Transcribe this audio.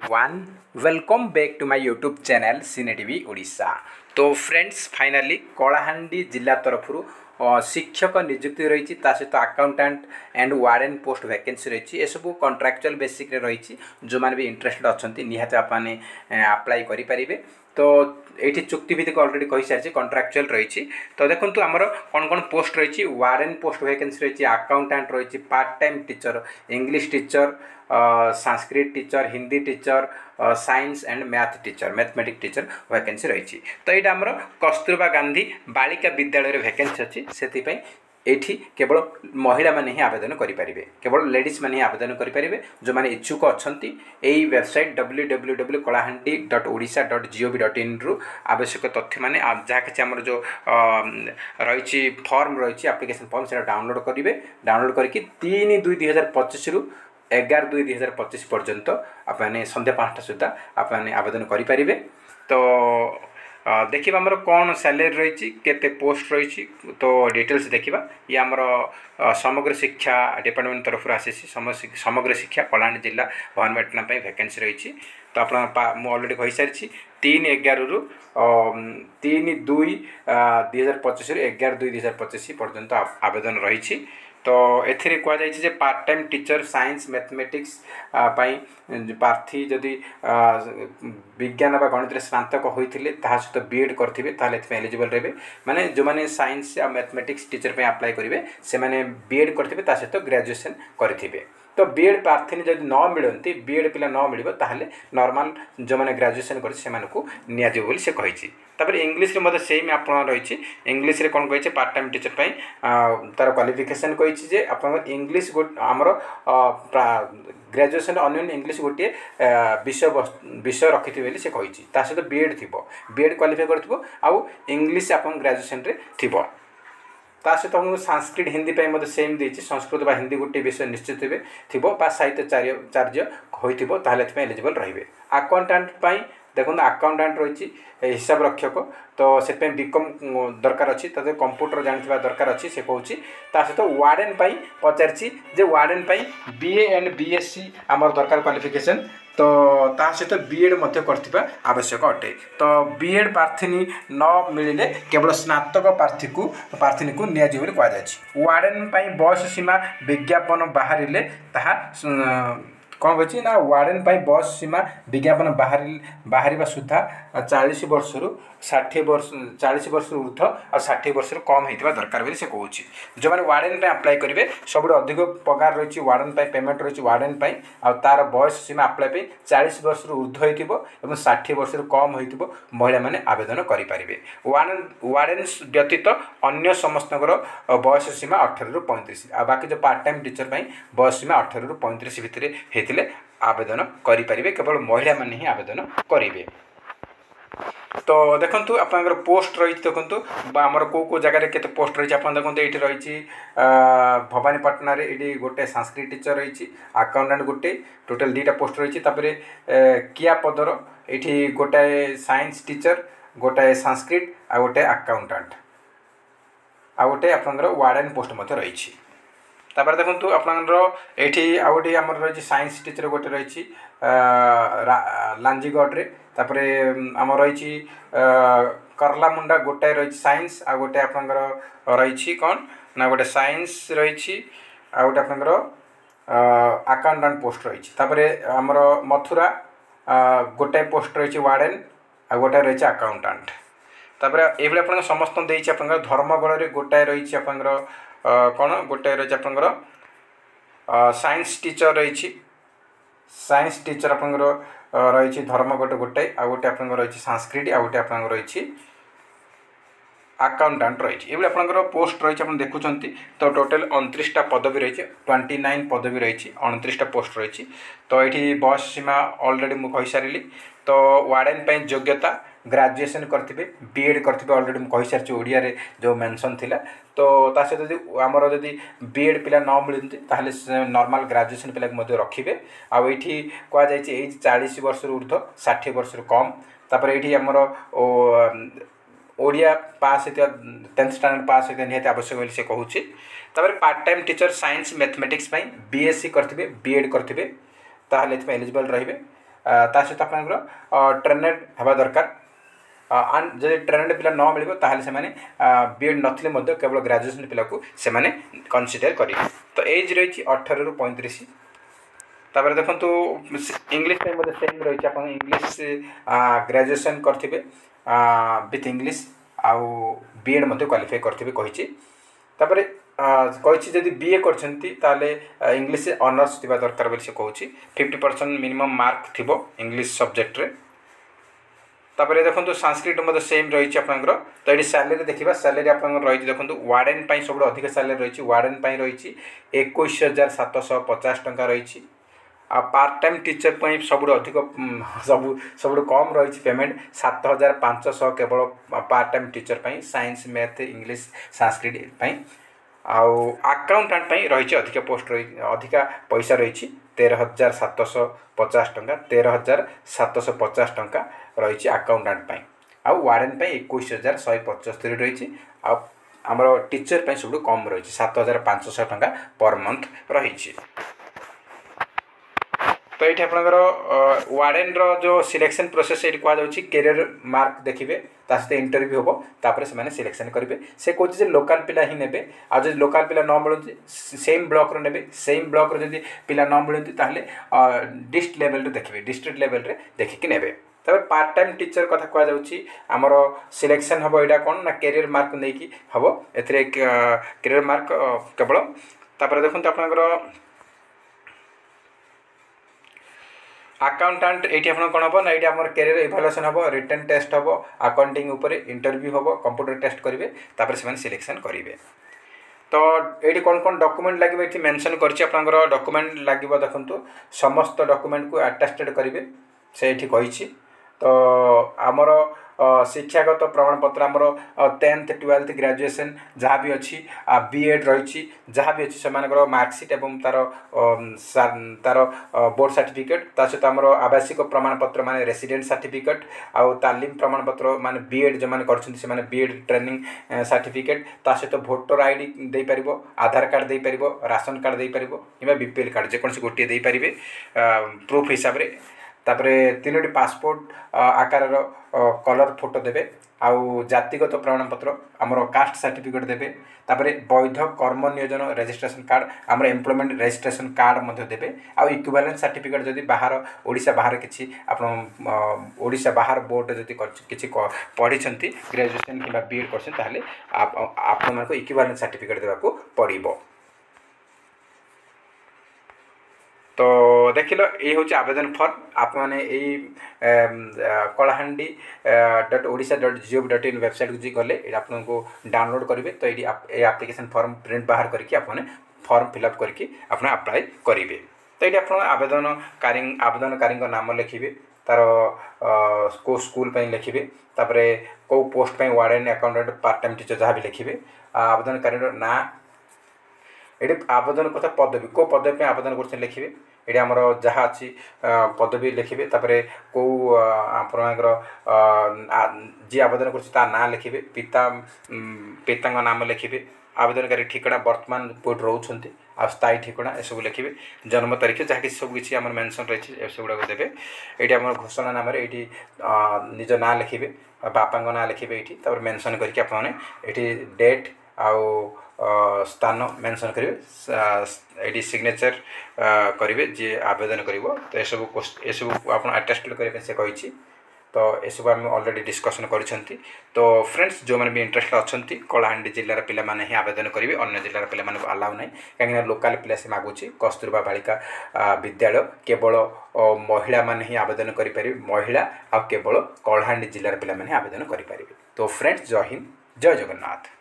Everyone welcome back to my YouTube channel cine TV Odisha. तो friends finally Kalahandi जिला तरफ शिक्षक नियुक्ति रही सहित accountant and warden post vacancy रही है। सब कॉन्ट्रैक्चुअल बेसिक रही जो मैंने भी इंटरेस्टेड अच्छा निहाती आपने अप्लाई करेंगे। तो ये चुक्तिभित्तिक अलरेडी कही सारी कॉन्ट्रैक्चुअल रही। तो देखो आमर कौन कौन पोस्ट रही वार्डन पोस्ट वैकेंसी रही अकाउंटेंट रही part time teacher English teacher Sanskrit teacher Hindi teacher science and math teacher mathematics teacher vacancy रही। तो यहाँ आमर कस्तूरबा गांधी बालिका विद्यालय वैकेंसी अच्छी से एठी केवल महिला माने ही आवेदन करेंगे केवल लेडीज माने ही आवेदन करेंगे जो मैंने इच्छुक अच्छा यही वेबसाइट www.kalahandy.odisha.gov.in रु आवश्यक तथ्य माने जहाँ कि आम जो रही फॉर्म रही एप्लिकेशन फॉर्म से डाउनलोड करेंगे। डाउनलोड करके 3/2/2025 रु 11/2/2025 पर्यंत आपने संध्या 5टा सुधा आपने आवेदन करेंगे। तो देखा आमर कौन सैलरी रही केते पोस्ट रही तो डिटेल्स देखा ये आमर समग्र शिक्षा डिपार्टमेंट तरफ आसी समग्र शिक्षा कलाहांडी जिला भवानीपाटना वैकेंसी रही। तो आप अलरेडी कही सारी 3/11 रु 3/2/2025 रु 11/2/2025 पर्यंत आवेदन रही। तो एथिरे कह जाए part time teacher science mathematics प्रार्थी जदि विज्ञान बा गणित स्नातक होते सहित बीएड करेंगे एलिजिबल रहे माने जो मैंने साइंस आ मैथमेटिक्स टीचर पे अप्लाई करेंगे से मैंने बीएड करेंगे सहित ग्रेजुएशन करेंगे। तो बीएड प्रार्थी जब न मिलती बीएड पिला न मिल ताहले नॉर्मल जो मैंने ग्रेजुएशन कर से कही। तापर इंग्लिश रे सेम आप रही इंग्लिश रे कौन कही पार्ट टाइम टीचर तार क्वालिफिकेशन कही आप इंग्लिश आमर ग्रेजुएशन अन्य इंग्लिश गोटे विषय रखी बोली से कही सहित बीएड थी बीएड क्वालिफाई कर आउ इंग्लिश आप ग्रेजुएशन रे थी सहित आपको संस्कृत हिंदी सेम देती संस्कृत बा हिंदी गोटे विषय निश्चित थी साहित्य चार्य होता एलिजिबल रही। अकाउंटेंट देखो अकाउंटेंट रही हिसाब रक्षक तो से बीकम दरकार अच्छी कंप्यूटर जानवा दरकार अच्छी से कहूँ सहित वार्डन पचारि वार्डन बीए एंड बीएससी आमर दरकार क्वालिफिकेशन तो सहित बीएड करथिबा आवश्यक अटे। तो बीएड प्रार्थी न मिले केवल स्नातक प्रार्थी को नियाजी बोली कहुच्छी। वार्डन बयस सीमा विज्ञापन बाहर ताहा कौन कही ना वार्डन बस सीमा विज्ञापन बाहर सुधा 40 वर्ष रु 60 वर्ष 40 वर्ष ऊर्ध और 60 वर्ष कम होता दरकार बोली से कहूँ। जो मैंने वार्डन अप्लाई करेंगे सब अधिक पगार रही वार्डन पेमेंट रही वार्डन आ तार बयस सीमा अप्लाई 40 वर्ष ऊर्ध हो 60 वर्ष कम हो महिला मैंने आवेदन करेंगे। वार्डन व्यतीत अन्य समस्त बयस सीमा 18 रु 35 आ बाकी जो पार्ट टाइम टीचर बयस सीमा 18 रु 35 भितर आवेदन करेंगे केवल महिला मैंने ही आवेदन करेंगे। तो देखो आप पोस्ट रही देखो आमर कौ जगह के पोस्ट रही आप देखो ये रही भवानीपाटना ये गोटे संस्कृत टीचर रही अकाउंटेंट गोटे टोटल 2टा पोस्ट रही किया पदर ये गोटाए साइंस टीचर गोटाए संस्कृत आ गोटे अकाउंटेंट आ गोटे आप वार्डन पोस्ट रही। तापर देखो आपठी आउ गए आम रही साइंस टीचर गोटे रही लांजीगढ़ तापर आम रही करलामुंडा गोटाए रही साइंस आ गोटे आप रही कौन ना गोटे साइंस रही आ गोटे आप अकाउंटेंट पोस्ट रही। तापर आमर मथुरा गोटाए पोस्ट रही वार्डन आ गोटाए रही अकाउंटेंट। तापर ये आप समस्त देती आप धर्मगढ़ गोटाए रही आप कौन गोटे रही आप साइंस टीचर रही साइंस टीचर आप रही धर्मगढ़ गोटे आ गोटे आप रही संस्कृत आ गोटे आप रही अकाउंटेंट रही ये आप पोस्ट रही आप देखुं। तो टोटल 29टा पदवी रही 29 पदवी रही 29टा पोस्ट रही। तो ये बयस सीमा अलरेडी मुझे सारी। तो वार्डन योग्यता ग्रेजुएशन करते बीएड करते अलरेडी मुझे सारी ओडिया रे जो मेंशन थिला। तो सहित आमर जदि बीएड पिला न मिलती ताहले नॉर्मल ग्रेजुएशन पिला रखिए। आउ ये कहुई एज 40 वर्ष ऊर्ध 60 वर्ष कम। तापर ये आमर ओडिया पास होता 10th स्टैंडर्ड पास होता निहाती आवश्यक बोली से कहूँ। तापर part time teacher science mathematics BSc करते बीएड करते एलिजिबल रही। ता सहित आपंकर ट्रेनेड हवा दरकार जब ट्रेनेड पिला न मिल ताहले से बीएड नथिले मध्य केवल ग्रेजुएशन पिला को से कनसीडर करेंगे। तो एज रही 18 ରୁ 35। तापर देखो इंग्लिश सेम रही आप इंग्लिश ग्रेजुएशन करेंगे विथ इंग्लिश आउ बीएड क्वालिफाई करेंगे कही। तापर कही जदि बीए करते इंग्लिश ऑनर्स थी दरकार बोली से कहूँ 50% मिनिमम मार्क थी इंग्लिश सब्जेक्ट रे। तापर देखो संस्कृत सेम रही आपंकर। तो ये सैलरी देखा सैलरी आप रही देखो वार्डेन सब अधिक सैलरी रही वार्डेन रही 21,750 टंका रही। आ पार्ट टाइम टीचर सब अधिक सब कम रही पेमेंट 7,500 केवल part time teacher science math English Sanskrit आउ अकाउंटेंट रही अधिक पोस्ट रही अधिक पैसा रही 13,750 टंका 13,750 टंका रही अकाउंटेंट आउ वार्डेन 21,175 रही आमर टीचर सब कम रही 7,500 टंका पर मंथ रही। तो ये आपंकर वार्डेन जो सिलेक्शन प्रोसेस ये कहुच्छी कैरियर मार्क देखिए सहित इंटरव्यू हम तापर से सिलेक्शन करेंगे। से कहे लोकाल पिला ही ने आज लोकाल पिला न मिलती सेम ब्लॉक रो ने सेम ब्लॉक रो जब पिला न मिलती ताहले डिस्ट्रिक्ट लेवल देखिए डिस्ट्रिक्ट लेवल रे देखिकी ने। तब पार्ट टाइम टीचर कथा कहुच्छी आमर सिलेक्शन हम यहाँ कौन ना कैरियर मार्क नहीं हम ए कैरियर मार्क केवल। तापर देखो आपंकर अकाउंटेंट ये कौन हम ना ये आम कैरियर इभालुएसन हम रिटन टेस्ट हम अकाउंटिंग उपर इंटरव्यू हम कंप्यूटर टेस्ट करेंगे तापर से सिलेक्शन करेंगे। तो ये कौन कौन डॉक्यूमेंट लगे ये मेंशन कर डॉक्यूमेंट लगे देखो समस्त डॉक्यूमेंट को अटेस्टेड करेंगे से कही। तो आमर शिक्षागत प्रमाणपत्र आमर 10th 12th ग्रेजुएशन जहाँ भी अच्छी बीएड रही जहाँ भी अच्छी से मार्कसीट एवं तार तार बोर्ड सर्टिफिकेट सहित आमर आवासिक प्रमाणपत्र माने रेसिडेंट सर्टिफिकेट आउ तालीम प्रमाणपत्र माने बीएड जो मैंने बीएड ट्रेनिंग सर्टिफिकेट सहित भोटर आईडी दे पारिबो आधार कार्ड दे पारिबो राशन कार्ड दे पारिबो कि बीपीएल कार्ड जेकोसी गोटे दे पारिबे प्रूफ हिसाब रे। तापरे 3टी पासपोर्ट आकार कलर फोटो देबे आउ जातिगत प्रमाणपत्र आमर कास्ट सर्टिफिकेट देबे तापरे वैध कर्म नियोजन रजिस्ट्रेशन कार्ड आमर एम्प्लॉयमेंट रजिस्ट्रेशन कार्ड मध्य देबे आउ इक्विवेलेंट सर्टिफिकेट जदि बाहर ओडिशा बाहर किछि आपण ओडिशा बाहर बोर्ड जदि किछि पढ़ी छंती ग्रेजुएशन किबा बीएड करछन ताहले आपण मानको इक्विवेलेंट सर्टिफिकेट देबाको पड़िबो। तो देख लो ये हूँ आवेदन फॉर्म आप मैंने kalahandy.odisha.gov.in वेबसाइट को जी गले आपको डाउनलोड करेंगे। तो ये एप्लिकेशन फॉर्म प्रिंट बाहर करके आपने फॉर्म फिलअप करके आपने अप्लाई करेंगे। तो ये आप आवेदनकारी नाम लिखिए तार को स्कूल लिखिए तापर कौ post warden accountant part time teacher जहाँ भी लिखिए आवेदनकारी ना ये आवेदन कथा पदवी को पदवी आवेदन कर लिखिए ये आमर जहाँ अच्छी पदवी लिखिए तापर कौ आपंकर जी आवेदन कर ना लिखिए पिता नाम लिखिए आवेदनकारी ठिकाना वर्तमान कोड रोच आ स्थायी ठिकाना एसबू लिखिए जन्म तारीख जहाँ कि सब किसी आम मेंशन रही है सब गुड़ाक देवे। ये आम घोषणा नाम ये निज ना लिखिए बापा ना लिखिए ये मेंशन करके आपने डेट आउ स्थान मेंशन करेंगे ये सिग्नेचर करेंगे जी आवेदन कर। तो यू आप अटेस्टेड करने से कही। तो यू आम ऑलरेडी डिस्कसन कर। तो फ्रेंड्स जो मैंने भी इंटरेस्ट अच्छा कलाहांडी जिलार पिला माने ही आवेदन करेंगे अन्य जिलार पिला माने को अलाउ नहीं कहीं लोकाल पिला से मागुची कस्तूरबा बालिका विद्यालय केवल महिला माने ही आवेदन करें महिला आ केवल कलाहांडी जिलार पिला माने आवेदन करें। तो फ्रेंड्स जय हिंद जय जगन्नाथ।